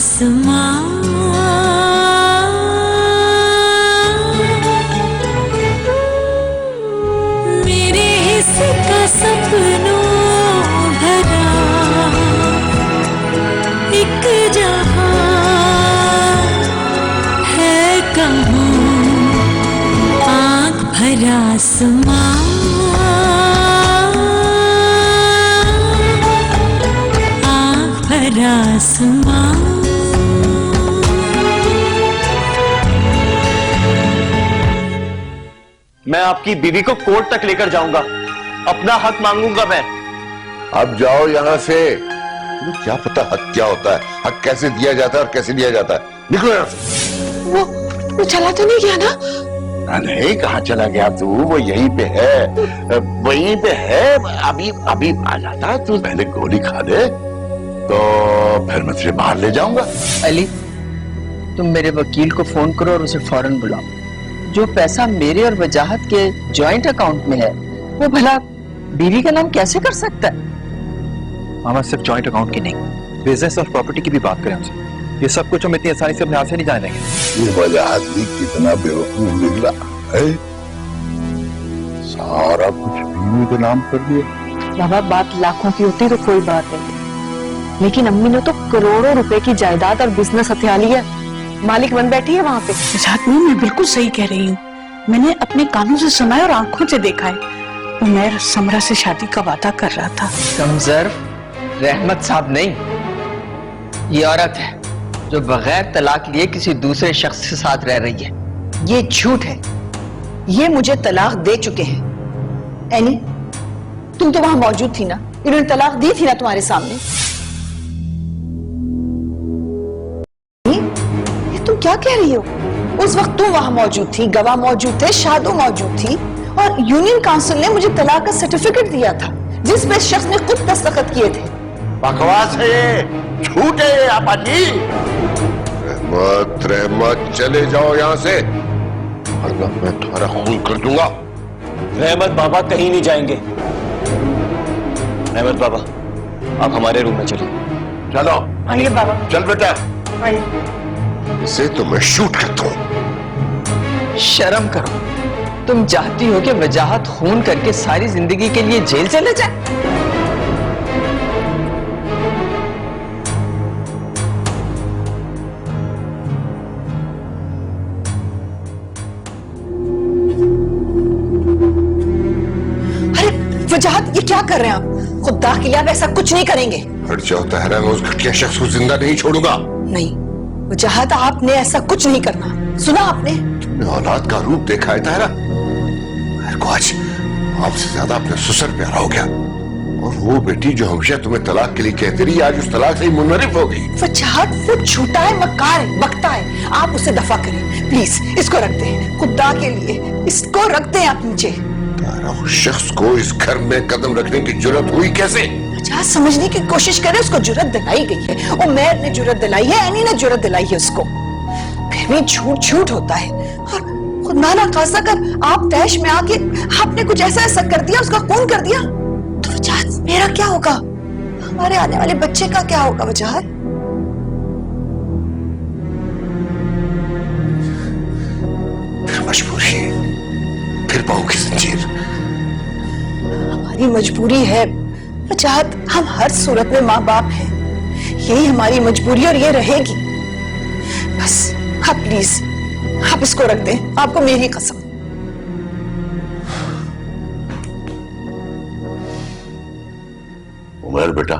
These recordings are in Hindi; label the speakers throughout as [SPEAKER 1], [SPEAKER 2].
[SPEAKER 1] आसमां, मेरे हिस्से का सपनों भरा एक जहां है कहूँ, आँख भरा आसमां, आँख भरा आसमां।
[SPEAKER 2] मैं आपकी बीवी को कोर्ट तक लेकर जाऊंगा, अपना हक मांगूंगा मैं।
[SPEAKER 3] अब जाओ यहाँ से। तुम्हें क्या पता हक क्या होता है, हक कैसे दिया जाता है और कैसे दिया जाता है। निकलो यहाँ से।
[SPEAKER 4] वो चला तो नहीं गया ना?
[SPEAKER 3] नहीं, कहाँ चला गया तू? वो यहीं पे है, वहीं पे है। अभी अभी आ जाता। तू पहले गोली खा दे तो फिर मैं तुझे बाहर ले जाऊंगा।
[SPEAKER 5] अली, तुम मेरे वकील को फोन करो और उसे फौरन बुलाओ। जो पैसा मेरे और वजाहत के जॉइंट अकाउंट में है वो भला बीवी का नाम कैसे कर सकता है?
[SPEAKER 6] मामा, सिर्फ जॉइंट अकाउंट की नहीं, बिजनेस और प्रॉपर्टी की भी बात करें हमसे। ये सब कुछ हम इतनी आसानी से अपने हाथ से नहीं जाने देंगे।
[SPEAKER 3] ये वजाहत भी कितना बेवकूफ निकला है, सारा कुछ बीवी के नाम कर दिया।
[SPEAKER 4] बाबा, बात लाखों की होती तो कोई बात नहीं, लेकिन अम्मी ने तो करोड़ों रुपए की जायदाद और बिजनेस हथिया लिया, मालिक बन बैठी है वहाँ पे।
[SPEAKER 7] मैं बिल्कुल सही कह रही हूँ। मैंने अपने कानों से सुना है और आंखों से देखा है। उमर समरा से शादी का वादा कर रहा था।
[SPEAKER 5] कमजोर रहमत साहब नहीं, ये औरत है जो बगैर तलाक लिए किसी दूसरे शख्स के साथ रह रही है।
[SPEAKER 8] ये झूठ है, ये मुझे तलाक दे चुके हैं। एनी, तुम तो वहां मौजूद थी ना, इन्होंने तलाक दी थी ना तुम्हारे सामने। ये तुम क्या कह रही हो? उस वक्त तुम वहां मौजूद थी, गवाह मौजूद थे, शादू मौजूद थी और यूनियन काउंसिल ने मुझे तलाक का सर्टिफिकेट दिया था जिस पे शख्स ने खुद दस्तखत किए थे।
[SPEAKER 3] बकवास है ये, झूठ है ये आपा जी। रहमत, रहमत, चले जाओ यहाँ से, वरना मैं तुम्हारा खून कर दूंगा।
[SPEAKER 2] रहमत बाबा कहीं नहीं जाएंगे। रहमत बाबा, आप हमारे रूम में चलिए।
[SPEAKER 3] चलो।
[SPEAKER 4] आइए बाबा।
[SPEAKER 3] चल बेटा।
[SPEAKER 4] आइए।
[SPEAKER 3] इसे तो मैं शूट करता हूँ।
[SPEAKER 5] शर्म करो, तुम चाहती हो कि वजाहत खून करके सारी जिंदगी के लिए जेल चले जाए?
[SPEAKER 8] वजाहत, ये क्या कर रहे हैं आप? खुदा के लिए आप ऐसा कुछ नहीं करेंगे।
[SPEAKER 3] हट जाओ तहरा, मैं उस घटिया शख्स को जिंदा नहीं छोड़ूंगा।
[SPEAKER 8] नहीं वजाहत, आपने ऐसा कुछ नहीं करना। सुना आपने?
[SPEAKER 3] तुमने औलाद का रूप देखा है तहरा? मेरे को आज आपसे ज्यादा अपने ससुर प्यारा हो गया, और वो बेटी जो हमेशा तुम्हें तलाक के लिए कहती रही, आज उस तलाक से ही मुनरिफ हो गई।
[SPEAKER 8] वजाहत, वो झूठा है, मक्कार है, बकता है। आप उसे दफा करें प्लीज। इसको रखते हैं, खुदा के लिए इसको रखते हैं आप नीचे।
[SPEAKER 3] उस शख्स को इस घर में कदम रखने की जरूरत हुई कैसे?
[SPEAKER 8] वजाहत समझने की कोशिश करे, उसको जुर्रत दिलाई गई है। उमर ने जुर्रत दिलाई है, एनी ने जुर्रत दिलाई है उसको। फिर भी झूठ झूठ होता है। और खुदा ना खासा कर आप तैश में आके आपने कुछ ऐसा कर दिया, उसका खून कर दिया, तो वजाहत मेरा क्या होगा? हमारे आने वाले बच्चे का क्या होगा वजाहत?
[SPEAKER 3] फिर मजबूरी, फिर पाँव की जंजीर।
[SPEAKER 8] हमारी मजबूरी है वजाहत, हम हर सूरत में माँ बाप हैं, यही हमारी मजबूरी और ये रहेगी। बस आप प्लीज, आप इसको रख दें, आपको मेरी कसम।
[SPEAKER 3] उमर बेटा,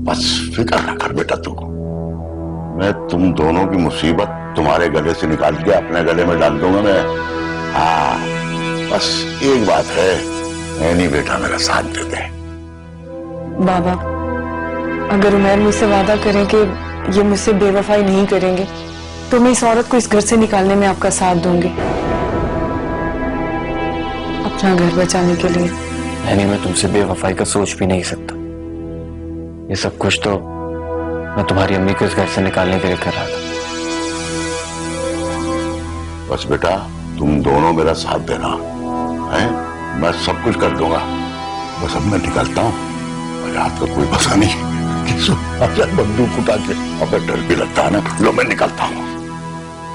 [SPEAKER 3] बस फिक्र ना कर बेटा तू। मैं तुम दोनों की मुसीबत तुम्हारे गले से निकाल के अपने गले में डाल दूंगा मैं। हाँ, बस एक बात है, नहीं बेटा मेरा साथ दे दे।
[SPEAKER 4] बाबा, अगर उमर मुझसे वादा करें कि ये मुझसे बेवफाई नहीं करेंगे तो मैं इस औरत को इस घर से निकालने में आपका साथ दूंगी, अपना घर बचाने के लिए।
[SPEAKER 2] नहीं, मैं तुमसे बेवफाई का सोच भी नहीं सकता। ये सब कुछ तो मैं तुम्हारी अम्मी को इस घर से निकालने के लिए कर रहा था।
[SPEAKER 3] बस बेटा, तुम दोनों मेरा साथ देना है, मैं सब कुछ कर दूंगा। बस अब मैं निकलता हूँ, रात का कोई पता नहीं कि अगर बंदूक उठा के, अबे डर भी लगता है ना। लो मैं निकलता हूँ।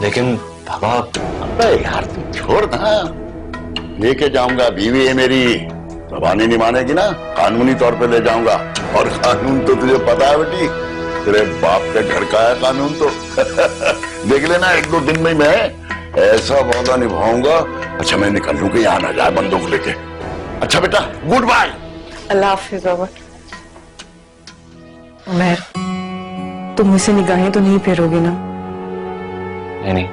[SPEAKER 2] लेकिन बाबा,
[SPEAKER 3] अबे यार तू छोड़ ना, लेके जाऊंगा, बीवी है मेरी, जबानी नहीं मानेगी ना, कानूनी तौर पे ले जाऊंगा। और कानून तो तुझे पता है बेटी, तेरे बाप के घर का है कानून तो। देख लेना 1-2 दिन में मैं ऐसा वादा निभाऊंगा। अच्छा मैं निकल लूं कि यहाँ ना जाए बंदूक लेके। अच्छा बेटा, गुड बाय।
[SPEAKER 4] अल्लाह हाफिज बाबा। उमर, तुम मुझसे निगाहें तो नहीं फेरोगे ना?
[SPEAKER 2] नहीं,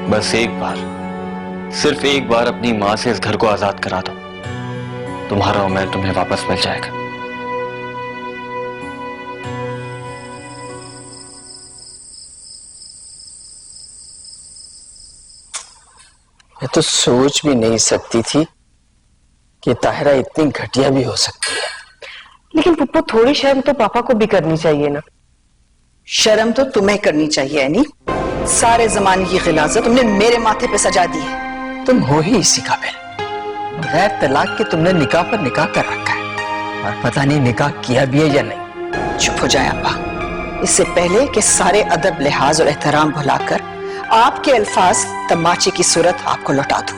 [SPEAKER 2] बस एक बार, सिर्फ एक बार अपनी माँ से इस घर को आजाद करा दो, तुम्हारा उमर तुम्हें वापस मिल जाएगा।
[SPEAKER 5] मैं तो सोच भी नहीं सकती थी कि ताहिरा इतनी घटिया भी हो सकती है।
[SPEAKER 4] लेकिन पुप्पो, थोड़ी शर्म तो पापा को भी करनी चाहिए ना।
[SPEAKER 8] शर्म तो तुम्हें करनी चाहिए एनी। सारे जमाने की गिलाजत तुमने मेरे माथे पे सजा दी है।
[SPEAKER 5] तुम हो ही इसी काबिल। बगैर तलाक के तुमने निकाह पर निकाह कर रखा है, और पता नहीं निकाह किया भी है या नहीं।
[SPEAKER 8] चुप हो जाए अब्बा, इससे पहले कि सारे अदब, लिहाज और एहतराम भुलाकर आपके अल्फाज तमाचे की सूरत आपको लौटा दूं।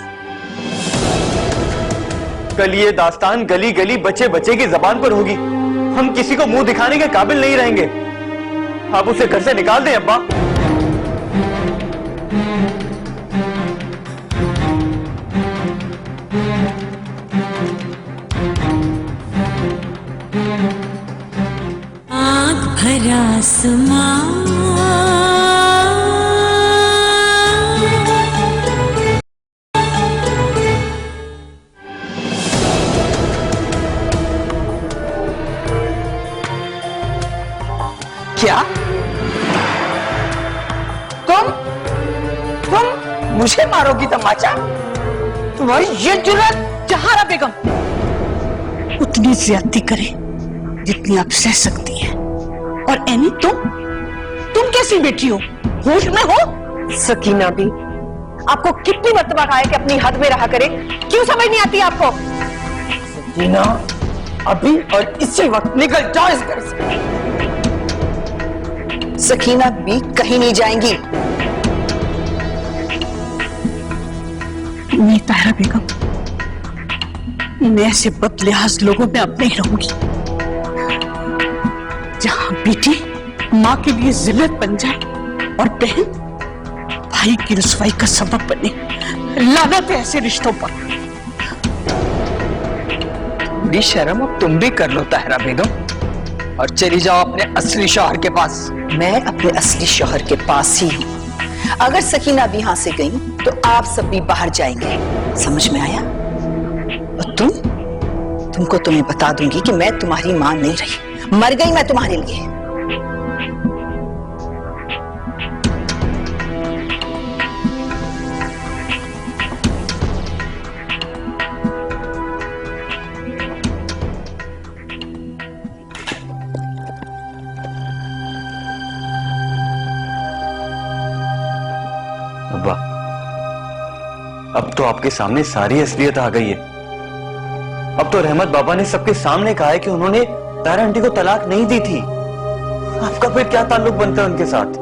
[SPEAKER 2] कल ये दास्तान गली गली बच्चे बच्चे की जबान पर होगी। हम किसी को मुंह दिखाने के काबिल नहीं रहेंगे। आप उसे घर से निकाल दें अब्बा।
[SPEAKER 1] आँख भरा आसमां,
[SPEAKER 8] क्या तुम मुझे मारोगी तमाचा? तुम्हारी ये जुर्रत?
[SPEAKER 7] जहारा बेगम उतनी ज्यादती करे जितनी आप सह सकती हैं। और एनी, तुम कैसी बेटी हो? होश में हो?
[SPEAKER 4] सकीना भी, आपको कितनी मर्तबा कहा है कि अपनी हद में रहा करे? क्यों समझ नहीं आती आपको?
[SPEAKER 5] सकीना, अभी और इसी वक्त निकल जाओ इस घर से।
[SPEAKER 8] सकीना भी कहीं नहीं जाएंगी।
[SPEAKER 7] नहीं ताहिरा बेगम, मैं ऐसे बदलिहाज लोगों में अब नहीं रहूंगी। जहां बेटी माँ के लिए जिल्लत बन जाए और बहन भाई की रुसवाई का सबब बने, लानत है ऐसे रिश्तों पर।
[SPEAKER 5] थोड़ी शर्म अब तुम भी कर लो ताहिरा बेगम, और चली जाओ अपने असली शौहर के पास।
[SPEAKER 8] मैं अपने असली शौहर के पास ही हूँ। अगर सकीना भी यहां से गई तो आप सब भी बाहर जाएंगे। समझ में आया? और तुमको तो मैं बता दूंगी कि मैं तुम्हारी मां नहीं रही, मर गई मैं तुम्हारे लिए।
[SPEAKER 2] अब्बा, अब तो आपके सामने सारी असलियत आ गई है। अब तो रहमत बाबा ने सबके सामने कहा है कि उन्होंने तारा आंटी को तलाक नहीं दी थी। आपका फिर क्या ताल्लुक बनता है उनके साथ?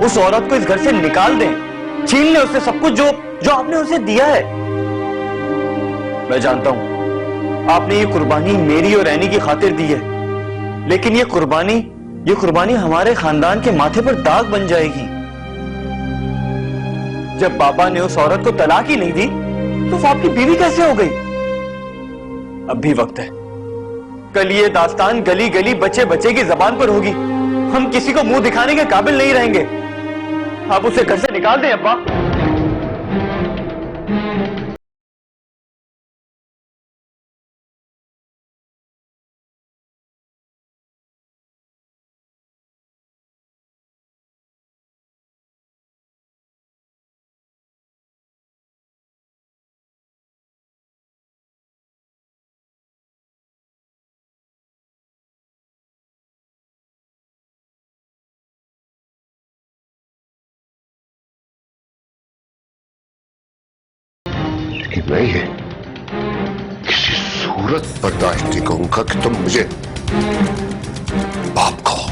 [SPEAKER 2] उस औरत को इस घर से निकाल दें, छीन लें उससे सब कुछ जो आपने उसे दिया है। मैं जानता हूं आपने ये कुर्बानी मेरी और रैनी की खातिर दी है, लेकिन ये कुर्बानी हमारे खानदान के माथे पर दाग बन जाएगी। जब बाबा ने उस औरत को तलाक ही नहीं दी तो वो आपकी बीवी कैसे हो गई? अब भी वक्त है। कल ये दास्तान गली गली बच्चे बच्चे की जबान पर होगी। हम किसी को मुंह दिखाने के काबिल नहीं रहेंगे। आप उसे घर से निकाल दें अब्बा।
[SPEAKER 3] नहीं है, किसी सूर सूरत बर्दाश्त नहीं करूंगा कि तुम मुझे बाप कहो।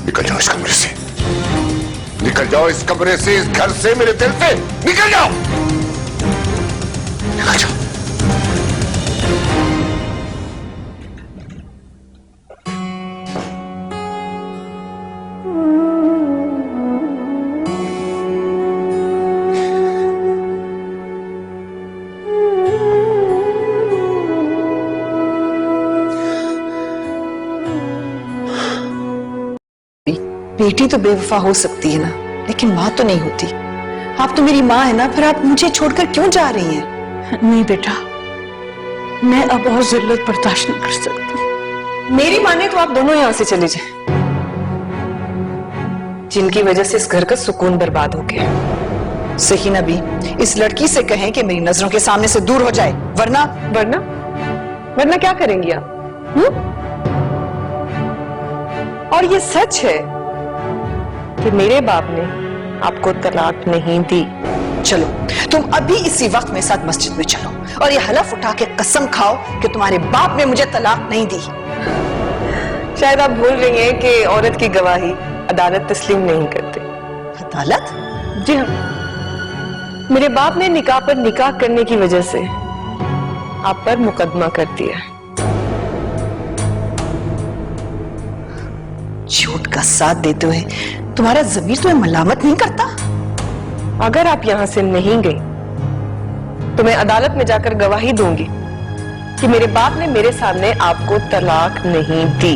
[SPEAKER 3] निकल जाओ इस कमरे से, निकल जाओ इस कमरे से, इस घर से, मेरे दिल से निकल जाओ, निकल जाओ।
[SPEAKER 8] बेटी तो बेवफा हो सकती है ना, लेकिन माँ तो नहीं होती। आप तो मेरी माँ है ना, फिर आप मुझे छोड़कर क्यों जा रही हैं?
[SPEAKER 7] नहीं बेटा, मैं अब और जिल्लत बर्दाश्त नहीं कर सकती।
[SPEAKER 4] मेरी माने तो आप दोनों यहां से चले जाएं, जिनकी वजह से इस घर का सुकून बर्बाद हो गया।
[SPEAKER 8] सही ना भी, इस लड़की से कहें कि मेरी नजरों के सामने से दूर हो जाए, वरना
[SPEAKER 4] वरना वरना क्या करेंगी आप? और ये सच है कि मेरे बाप ने आपको तलाक नहीं दी।
[SPEAKER 8] चलो तुम अभी इसी वक्त मेरे साथ मस्जिद में चलो और ये हलफ उठा के कसम खाओ कि तुम्हारे बाप ने मुझे तलाक नहीं दी।
[SPEAKER 4] शायद आप भूल रही हैं कि औरत की गवाही अदालत तस्लीम नहीं करती।
[SPEAKER 8] अदालत?
[SPEAKER 4] जी हाँ, मेरे बाप ने निकाह पर निकाह करने की वजह से आप पर मुकदमा कर दिया है।
[SPEAKER 8] झूठ का साथ देते हुए तुम्हारा ज़मीर तुम्हें मलामत नहीं करता?
[SPEAKER 4] अगर आप यहां से नहीं गई तो मैं अदालत में जाकर गवाही दूंगी कि मेरे बाप ने मेरे सामने आपको तलाक नहीं दी।